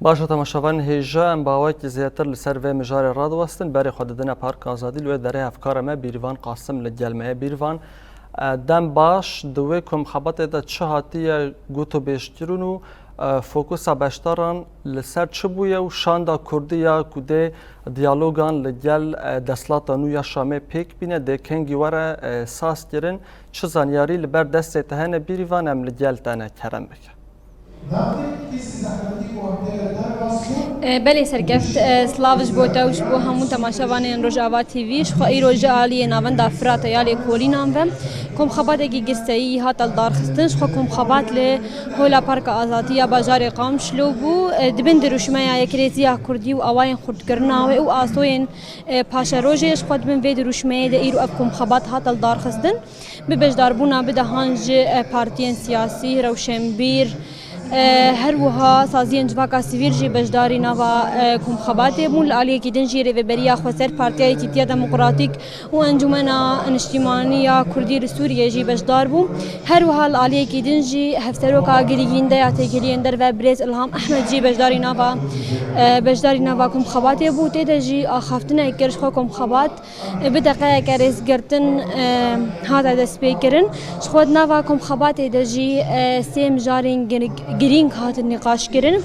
باشە تەماشاوان هێژە ئەم باوەیەکی زیاتر لەسەر vê mijarê radwestin berê xwe didine Parka Azadî li wê derê hevkara me Bîrvan Qasim li gelmeye Bîrvan dem baş di wê komxebatê de çi hatiye gotûbêjkirin û fokusa beşdaran li ser çi bûye û şanda Kurdî ya ku dê diyalogan li gel desthilata nû ya Şamê pêk bîne dê kengî were saz kirin çi zanyarî li ber destê te hene Bîrvan em li gel te ne kerem bike. بله سرکفت سلاوش بوده وش بو همون تماشاوانین روزآوا تیویش خو ای روز عالی ناوند افراد یالی کولی نام و کم خبات کی گرسایی هات الدار خستنش خو کم خبات ل هولا پارک آزادی بازار قام شلو بو دبن دروشمه یکریزیا کردی و آواین خورد کرنا و آسوین پاشا روزش خود من وید دروشمه د ایرو اف کم خبات هات الدار خستن ببجدار بونا بده هنج پارتیین سیاسی روشنبیر هر وها سازین جواکا سیویل جی بجداری نوا کمخباتی بون لالیه کی دنجی ریوبریا خسر پارتیای تیتیا دموکراتیک و انجمنا انشتیمانیا کردی سوریه جی بجدار بون هر وها لالیه کی دنجی هفترو کا گریگین ده اتگرین در و برز الهام احمد جی بجداری نوا کمخباتی بو تیده جی آخافتنه کرش خو کمخبات بدقیقه کرز گرتن هذا دست بیکرن خود نوا کمخباتی دجی سیم جارین گرینگ هات نقاش کردن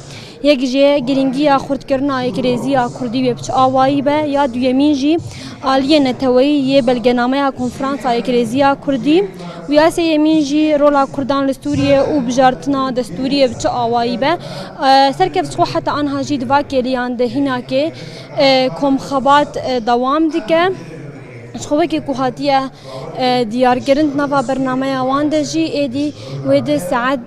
یک جه گرینگی خورد کردن یکریزی کردی و بچ آوایی به یا دویمین جی عالیه نتوی یه بلگنامه کنفرانس یکریزی کردی و یا سیمین جی رولا کردان لستوریه و بجارتنا دستوریه بچ آوایی به سرکب سو حتی آنها جی دوا کلیان ده هینا که کم خبات دوام دیگه شخوه که کوهاتیه دیارگرند نوا برنامه وان ده جی ایدی ویده ساعت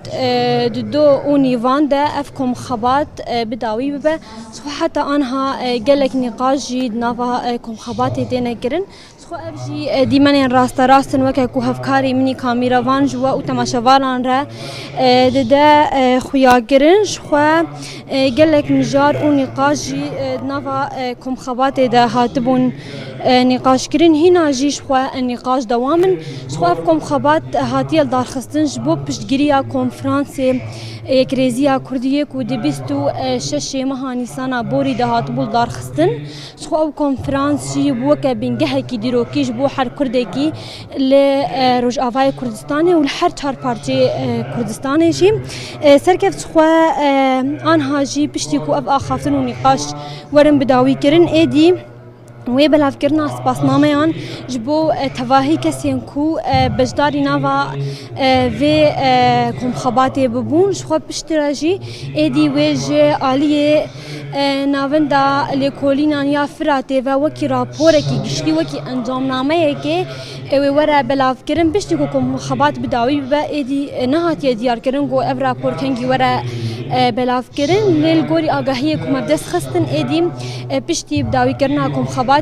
دو اونی وان ده اف کم خبات بداوی ببه شخوه حتی آنها گلک نقاش جی نوا کم خبات دینه گرن شخوه اف جی دیمن راستن وکه کوهفکاری منی کامیرا وان جوا و تماشاوالان را ده خویا گرن شخوه گلک نجار و نقاش جی نوا کم خبات ده هاتبون نقاش کرن هنا جيش خوا النقاش دوامن شخوا افكم خبات هاتي الدار خستنج بو پشتگیریا کنفرانس یکریزیا کردیه کو دبستو شش ماه نیسانا بوری دهات بول دار خستن شخوا او کنفرانس جی بو که بنگه کی دیروکیش بو هر کرده کی ل روزآوای کردستان و هر چهار پارچه کردستان جی سرکف شخوا آنها جی پشتی کو اف آخافتن و نقاش ورن بداوی کرن ایدی وی بلاف کرنا سپاسنامه آن جبو تواهی کسیم کو بجداری نوا و کم خباتی ببون شخوا پشتراجی ایدی ویج آلیه ناوندا لیکولینان یا فراتی و وکی راپوره کی گشتی وکی انجام نامه که وی ورا بلاف کرن پشتی کو کم خبات بداوی با ایدی نهاتی دیار کرن گو اف راپور کنگی ورا بلاف کرن لیل گوری آگاهی کم بدست خستن ایدی پشتی بداوی کرنا کم خبات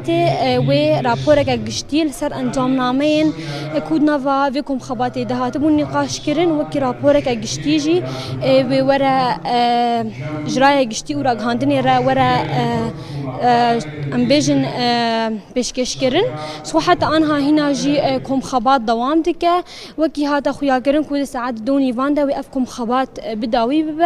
و راپورك گشتی لسر انجام نامين كود نوا وكم خباتي دهات بون نقاش كرن وكي راپورك گشتی جي و ورا اجراء گشتی ورا غاندني را ورا امبيجن بيشكش كرن سو حتى انها هنا جي كم خبات دوام دكه وكي هذا خويا كرن كود ساعات دوني فاندا وافكم خبات بداوي